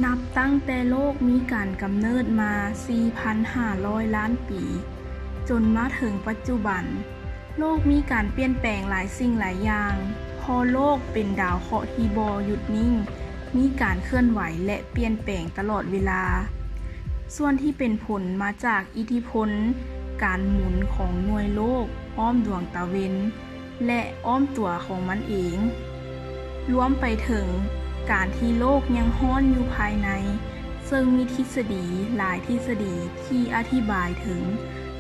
นับตั้งแต่โลกมีการกำเนิดมา 4,500 ล้านปี จนมาถึงปัจจุบัน โลกมีการเปลี่ยนแปลงหลายสิ่งหลายอย่างพอโลกเป็นดาวเคราะห์ที่บ่หยุดนิ่ง มีการเคลื่อนไหวและเปลี่ยนแปลงตลอดเวลา ส่วนที่เป็นผลมาจากอิทธิพลการหมุนของหน่วยโลกอ้อมดวงตะเวนและอ้อมตัวของมันเอง รวมไปถึงการที่โลกยังร้อนอยู่ภายใน ซึ่งมีทฤษฎีหลายทฤษฎีที่อธิบายถึง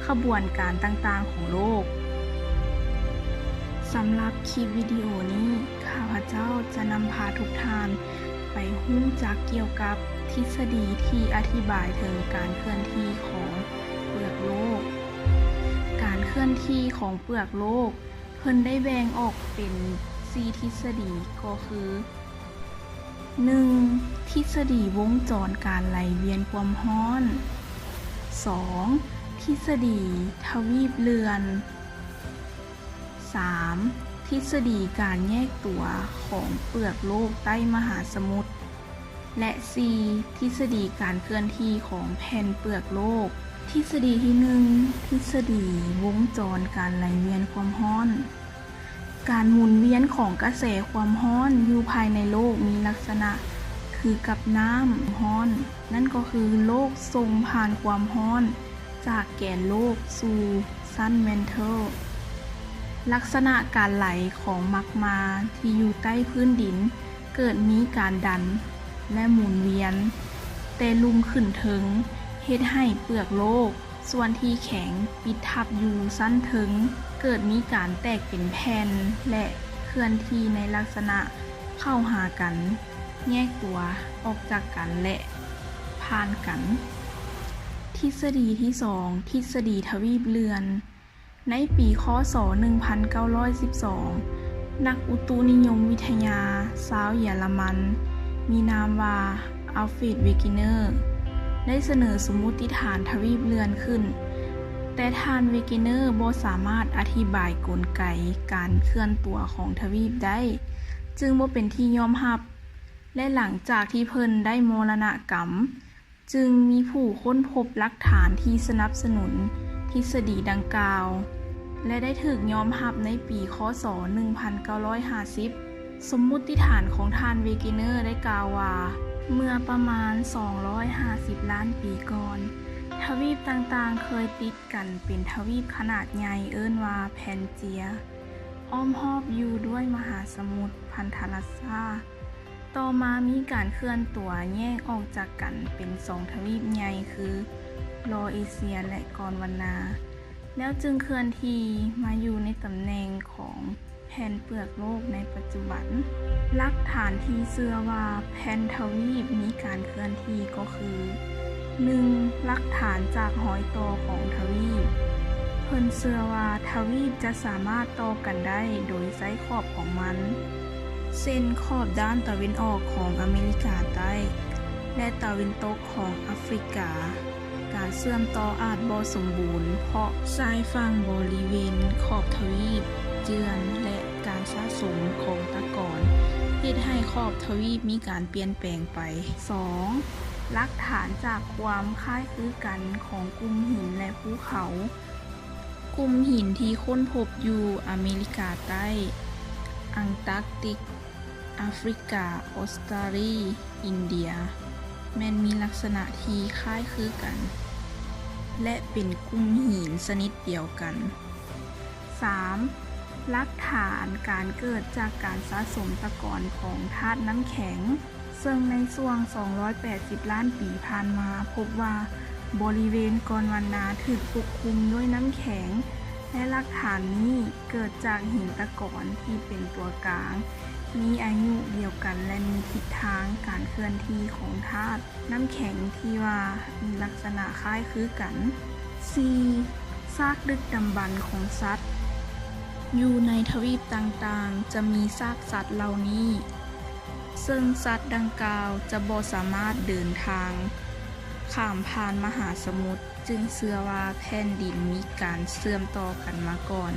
ขบวนการต่างๆของโลก สำหรับคลิปวิดีโอนี้ข้าพเจ้าจะนำพาทุกท่านไปรู้จักเกี่ยวกับทฤษฎีที่อธิบายถึงการเคลื่อนที่ของเปลือกโลก การเคลื่อนที่ของเปลือกโลกเพิ่นได้แบ่งออกเป็น4ทฤษฎีก็คือ 1. ทฤษฎีวงจรการไหลเวียนความร้อน 2. ทฤษฎีทวีปเรือน 3. ทฤษฎีการแยกตัวของเปลือกโลกใต้มหาสมุทร และ 4. ทฤษฎีการเคลื่อนที่ของแผ่นเปลือกโลก ทฤษฎีที่ 1. ทฤษฎีวงจรการไหลเวียนความร้อน การหมุนเวียนของกระแสความร้อนอยู่ภายในโลกมีลักษณะคือกับน้ำร้อน นั่นก็คือโลกส่งผ่านความร้อนจากแกนโลกสู่ชั้นแมนเทล ลักษณะการไหลของมักมาที่อยู่ใต้พื้นดินเกิดมีการดันและหมุนเวียน แต่ลุ่มขึ้นถึงเฮ็ดให้เปลือกโลกส่วนที่แข็งปิดทับอยู่ชั้นถึงเกิดมีการแตกเป็นแผ่นและเคลื่อนที่ในลักษณะเข้าหากันแยกตัวออกจากกันและผ่านกัน ทฤษฎีที่ 2 ทฤษฎีทวีปเรือน ในปีค.ศ. 1912 นักอุตุนิยมวิทยาชาวเยอรมันมีนามว่าอัลเฟรด เวกิเนอร์ได้เสนอสมมุติฐานทวีปเรือนขึ้น แต่ท่านเวกิเนอร์บ่สามารถอธิบายกลไกการเคลื่อนตัวของทวีปได้จึงบ่เป็นที่ยอมรับและหลังจากที่เพิ่นได้มรณกรรมจึงมีผู้ค้นพบหลักฐานที่สนับสนุนทฤษฎีดังกล่าวและได้ถูกยอมรับในปีค.ศ. 1950 สมมุติฐานของท่านเวกิเนอร์ได้กล่าวว่าเมื่อประมาณ250ล้านปีก่อนทวีปต่างๆเคยติดกันเป็นทวีปขนาดใหญ่เอิ้นว่าแพนเจียอ้อมรอบอยู่ด้วยมหาสมุทรพันธรัสซาต่อมามีการเคลื่อนตัวแยกออกจากกันเป็น2ทวีปใหญ่คือโรเอเชียและกอนวานาแล้วจึงเคลื่อนที่มาอยู่ในตำแหน่งของแผ่นเปลือกโลกในปัจจุบันหลักฐานที่เชื่อว่าแผ่นทวีปมีการเคลื่อนที่ก็คือ 1. หลักฐานจากรอยต่อของทวีปเพิ่นเชื่อว่าทวีปจะสามารถต่อกันได้โดยใช้ขอบของมันเส้นขอบด้านตะวันออกของอเมริกาใต้และตะวันตกของแอฟริกาการเชื่อมต่ออาจบ่สมบูรณ์เพราะชายฝั่งบริเวณขอบทวีปเจือนและการสะสมของตะกอนเฮ็ดให้ขอบทวีปมีการเปลี่ยนแปลงไป 2. หลักฐานจากความคล้ายคลึงกันของกลุ่มหินและภูเขากลุ่มหินที่ค้นพบอยู่อเมริกาใต้อังตาร์กติกแอฟริกาออสเตรเลียอินเดียแม้นมีลักษณะที่คล้ายคลึงกันและเป็นกลุ่มหินชนิดเดียวกัน 3. หลักฐานการเกิดจากการสะสมตะกอนของธาตุน้ำแข็งซึ่งในช่วง280ล้านปีผ่านมาพบว่าบริเวณกอนวานาถูกปกคลุมด้วยน้ำแข็งและหลักฐานนี้เกิดจากหินตะกอนที่เป็นตัวกลางมีอายุเดียวกันและมีทิศทางการเคลื่อนที่ของธาตุน้ำแข็งที่ว่ามีลักษณะคล้ายคลึงกัน 4. ซากดึกดำบรรพ์ของสัตว์อยู่ในทวีปต่างๆจะมีซากสัตว์เหล่านี้ซึ่งสัตว์ดังกล่าวจะบ่สามารถเดินทางข้ามผ่านมหาสมุทรจึงเชื่อว่าแผ่นดินมีการเชื่อมต่อกันมาก่อน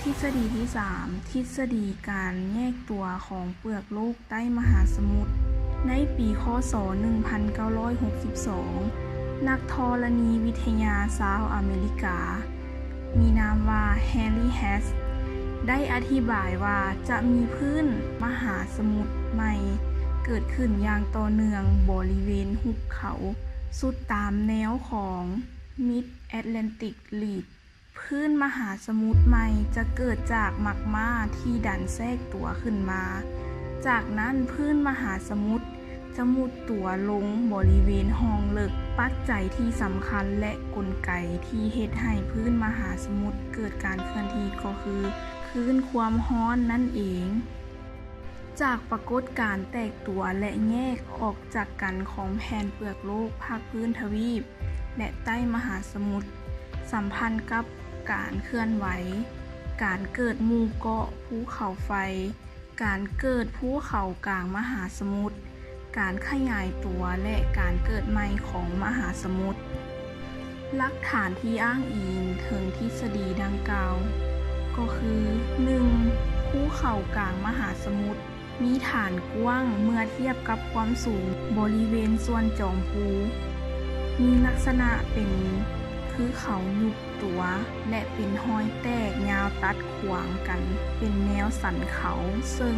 ทฤษฎีที่ 3 ทฤษฎีการแยกตัวของเปลือกโลกใต้มหาสมุทร ในปีค.ศ. 1962 นักธรณีวิทยาชาวอเมริกามีนามว่าแฮร์รี่ แฮสได้อธิบายว่าจะมีพื้นมหาสมุทรใหม่เกิดขึ้นอย่างต่อเนื่องบริเวณหุบเขาสุดตามแนวของ Mid-Atlantic Ridge พื้นมหาสมุทรใหม่จะเกิดจากมักมาที่ดันแทรกตัวขึ้นมาจากนั้นพื้นมหาสมุทรจะมุดตัวลงบริเวณห้องลึกปัจจัยที่สำคัญและกลไกที่เฮ็ดให้พื้นมหาสมุทรเกิดการเคลื่อนที่ก็คือคลื่นความร้อนนั่นเองจากปรากฏการณ์แตกตัวและแยกออกจากกันของแผ่นเปลือกโลกภาคพื้นทวีปและใต้มหาสมุทรสัมพันธ์กับการเคลื่อนไหวการเกิดหมู่เกาะภูเขาไฟการเกิดภูเขากลางมหาสมุทรการขยายตัวและการเกิดใหม่ของมหาสมุทรหลักฐานที่อ้างอิงถึงทฤษฎีดังกล่าวก็คือ 1. ภูเขากลางมหาสมุทรมีฐานกว้างเมื่อเทียบกับความสูงบริเวณส่วนจอมภูมีลักษณะเป็นคือเขายุบตัวและเป็นห้อยแตกยาวตัดขวางกันเป็นแนวสันเขาซึ่ง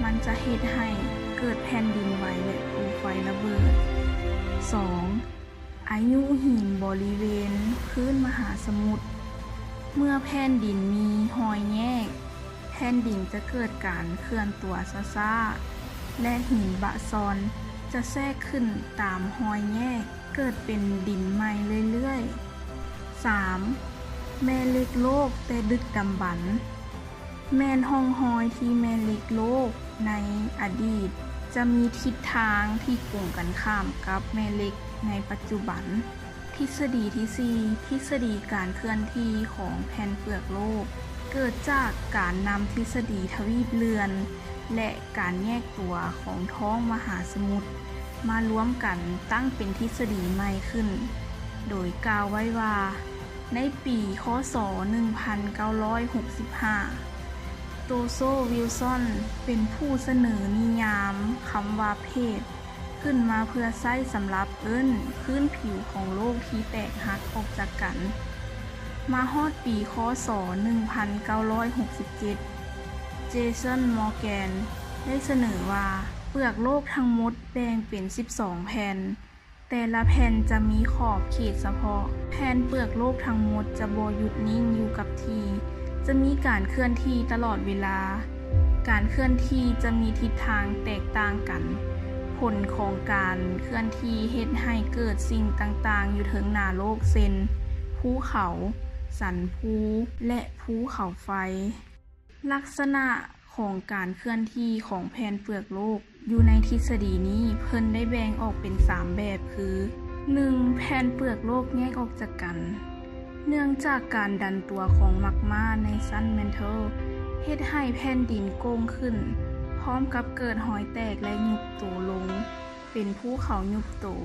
มันจะเฮ็ดให้เกิดแผ่นดินไหวและภูไฟระเบิด 2. อายุหินบริเวณพื้นมหาสมุทรเมื่อแผ่นดินมีรอยแยกแผ่นดินจะเกิดการเคลื่อนตัวช้าๆและหินบะซอนจะแทรกขึ้นตามรอยแยกเกิดเป็นดินใหม่เรื่อยๆ 3. แม่เหล็กโลกแต่ดึกดำบรรพ์แม่นห้องหอยที่แม่เหล็กโลกในอดีตจะมีทิศทางที่ตรงกันข้ามกับแม่เหล็กในปัจจุบันทฤษฎีที่ 4 ทฤษฎีการเคลื่อนที่ของแผ่นเปลือกโลกเกิดจากการนำทฤษฎีทวีปเรือนและการแยกตัวของท้องมหาสมุทรมารวมกันตั้งเป็นทฤษฎีใหม่ขึ้นโดยกล่าวไว้ว่าในปีค.ศ. 1965 โตโซ วิลสันเป็นผู้เสนอนิยามคำว่าเพศขึ้นมาเพื่อใช้สำหรับเอิ้นพื้นผิวของโลกที่แตกหักออกจากกันมาฮอดปีค.ศ. 1967 เจสัน มอร์แกนได้เสนอว่าเปลือกโลกทั้งหมดแบ่งเป็น 12 แผ่นแต่ละแผ่นจะมีขอบเขตเฉพาะแผ่นเปลือกโลกทั้งหมดจะบ่หยุดนิ่งอยู่กับที่จะมีการเคลื่อนที่ตลอดเวลาการเคลื่อนที่จะมีทิศทางแตกต่างกันผลของการเคลื่อนที่เฮ็ดให้เกิดสิ่งต่างๆอยู่ถึงหน้าโลกเช่นภูเขาสันภูและภูเขาไฟลักษณะของการเคลื่อนที่ของแผ่นเปลือกโลกอยู่ในทฤษฎีนี้เพิ่นได้แบ่งออกเป็น 3 แบบคือ 1. แผ่นเปลือกโลกแยกออกจากกันเนื่องจากการดันตัวของมักมาในชั้นแมนเทลเฮ็ดให้แผ่นดินโก่งขึ้นพร้อมกับเกิดรอยแตกและยุบตัวลงเป็นภูเขายุบตัว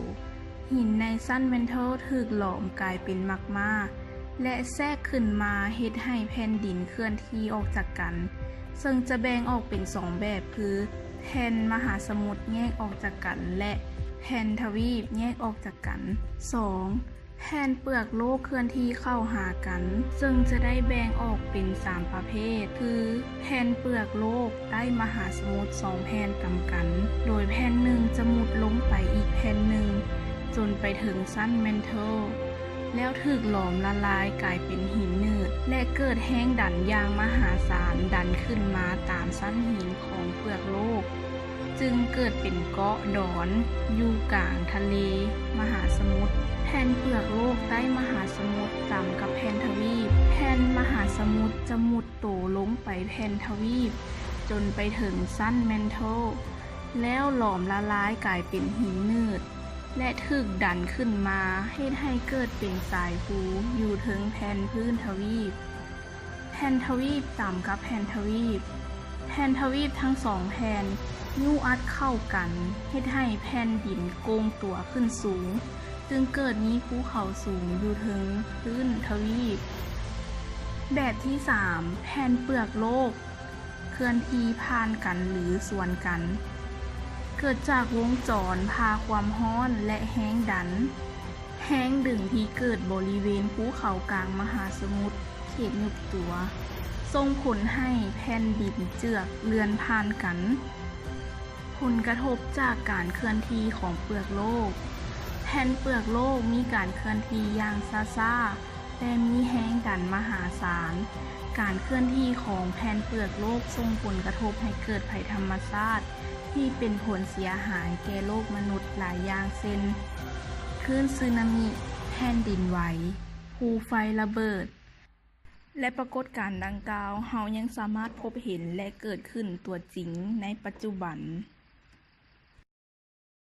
หินในชั้นแมนเทลถูกหลอมกลายเป็นมักมาและแทรกขึ้นมาเฮ็ดให้แผ่นดินเคลื่อนที่ออกจากกันซึ่งจะแบ่งออกเป็น 2 แบบคือแผ่นมหาสมุทรแยกออกจากกันและแผ่นทวีปแยกออกจากกัน 2. แผ่นเปลือกโลกเคลื่อนที่เข้าหากันซึ่งจะได้แบ่งออกเป็น 3 ประเภทคือแผ่นเปลือกโลกใต้มหาสมุทร2 แผ่นต่ำกันโดยแผ่นหนึ่งจะมุดลงไปอีกแผ่นหนึ่งจนไปถึงชั้นแมนเทลแล้วถูกหลอมละลายกลายเป็นหินหนืดและเกิดแรงดันอย่างมหาศาลดันขึ้นมาตามชั้นหินของเปลือกโลกจึงเกิดเป็นเกาะดอนอยู่กลางทะเลมหาสมุทรแผ่นเปลือกโลกใต้มหาสมุทรต่ำกับแผ่นทวีปแผ่นมหาสมุทรจะมุดโตลงไปแผ่นทวีปจนไปถึงชั้นแมนเทลแล้วหลอมละลายกลายเป็นหินหนืดและถูกดันขึ้นมาให้เกิดเป็นสายภูอยู่ถึงแผ่นพื้นทวีปแผ่นทวีปต่ำกับแผ่นทวีปแผ่นทวีปทั้ง2แผ่นยู่อัดเข้ากันให้แผ่นดินโกงตัวขึ้นสูงจึงเกิดมีภูเขาสูงอยู่ถึงพื้นทวีปแบบที่ 3 แผ่นเปลือกโลกเคลื่อนที่ผ่านกันหรือสวนกัน เกิดจากวงจรพาความร้อนและแห้งดัน แห้งดึงที่เกิดบริเวณภูเขากลางมหาสมุทรเขตยุบตัวส่งผลให้แผ่นดินเจือกเลือนผ่านกัน ผลกระทบจากการเคลื่อนที่ของเปลือกโลก แผ่นเปลือกโลกมีการเคลื่อนที่อย่างช้าๆแต่มีแห้งดันมหาศาล การเคลื่อนที่ของแผ่นเปลือกโลกส่งผลกระทบให้เกิดภัยธรรมชาติที่เป็นผลเสียหายแก่โลกมนุษย์หลายอย่างเช่นคลื่นสึนามิ แผ่นดินไหว ภูไฟระเบิด และปรากฏการณ์ดังกล่าวเรายังสามารถพบเห็นและเกิดขึ้นตัวจริงในปัจจุบัน